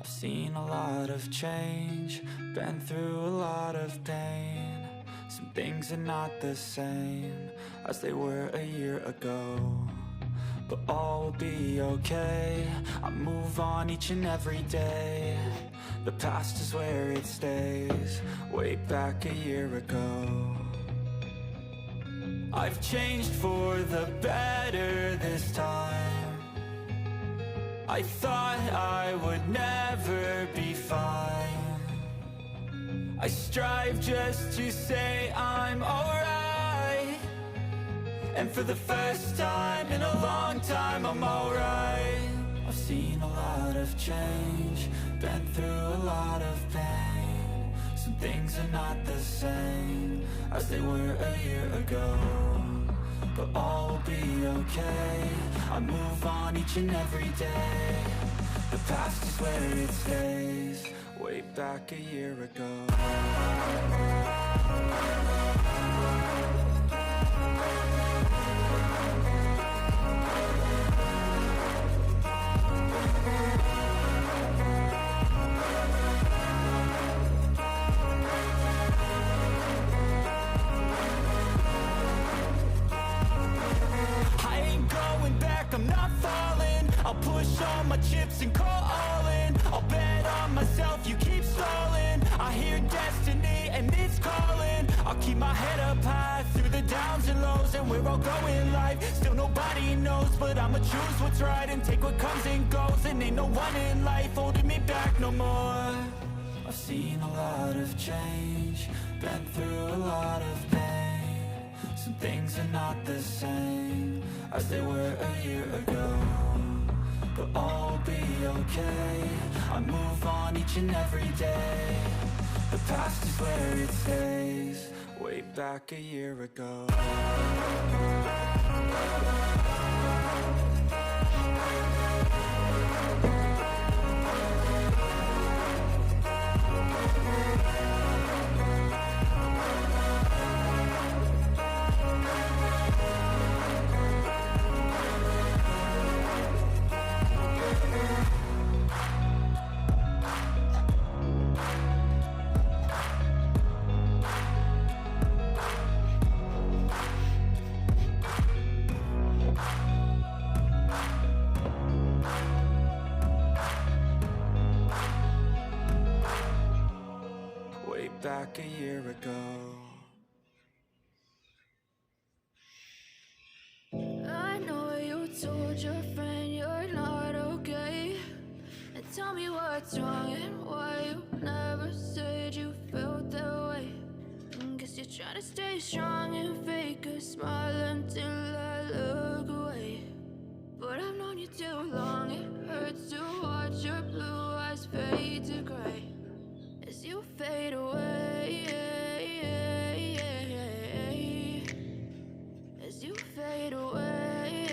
I've seen a lot of change, been through a lot of pain. Some things are not the same as they were a year ago, but all will be okay. I move on each and every day. The past is where it stays, way back a year ago. I've changed for the better this time. I thought I would never be fine. I strive just to say I'm alright, and for the first time in a long time I'm alright. I've seen a lot of change, been through a lot of pain. Some things are not the same as they were a year ago, but all will be okay. I move on each and every day. The past is where it stays, way back a year ago. I'm not falling, I'll push all my chips and call all in. I'll bet on myself, you keep stalling. I hear destiny and it's calling. I'll keep my head up high through the downs and lows, and we're all going in life. Still nobody knows, but I'ma choose what's right and take what comes and goes. And ain't no one in life holding me back no more. I've seen a lot of change, been through a lot of pain. Some things are not the same as they were a year ago, but all will be okay. I move on each and every day. The past is where it stays, way back a year ago. Back a year ago. I know you told your friend you're not okay, and tell me what's wrong and why you never said you felt that way. Guess you're trying to stay strong and fake a smile until I look away. But I've known you too long, it hurts to watch your blue eyes fade to gray as you fade away, as you fade away.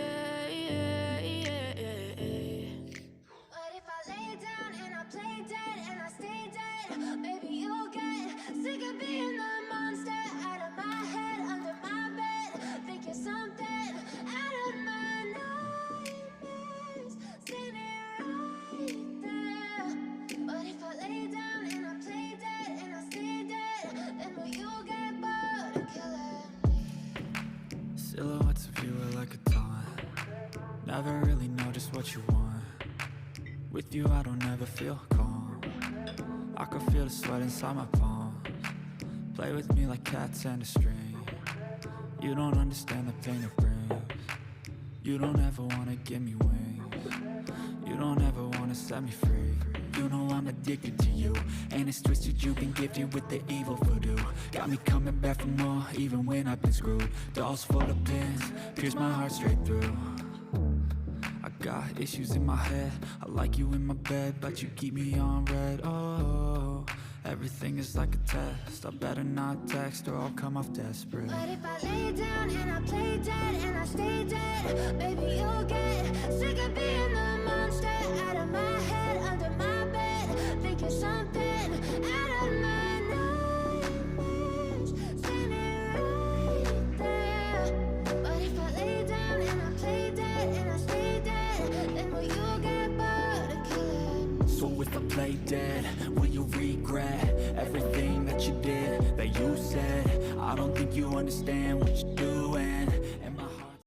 But if I lay down and I play dead and I stay dead, baby, you'll get sick of being the monster out of my head, under my bed. Think you're something out of my nightmares, standing right there. But if I lay down and I play dead and I stay dead, then will you get bored of killing me? Silhouettes of you are like a taunt. Never really know just what you want. With you I don't ever feel calm. I can feel the sweat inside my palms. Play with me like cats and a string. You don't understand the pain it brings. You don't ever wanna give me wings. You don't ever wanna set me free. You know I'm addicted to you, and it's twisted, you've been gifted with the evil voodoo. Got me coming back for more, even when I've been screwed. Dolls full of pins, pierce my heart straight through. I got issues in my head, I like you in my bed, but you keep me on red. Oh, everything is like a test, I better not text or I'll come off desperate. But if I lay down and I play dead and I stay dead, baby, you'll get sick of being the monster out of my head, under my bed. Think you're something out of my nightmares, standing right there. But if I lay down and I play dead and I stay dead, then will you get bored of killing me? So if I play lay dead? Will you regret everything that you did, that you said? I don't think you understand what you're doing.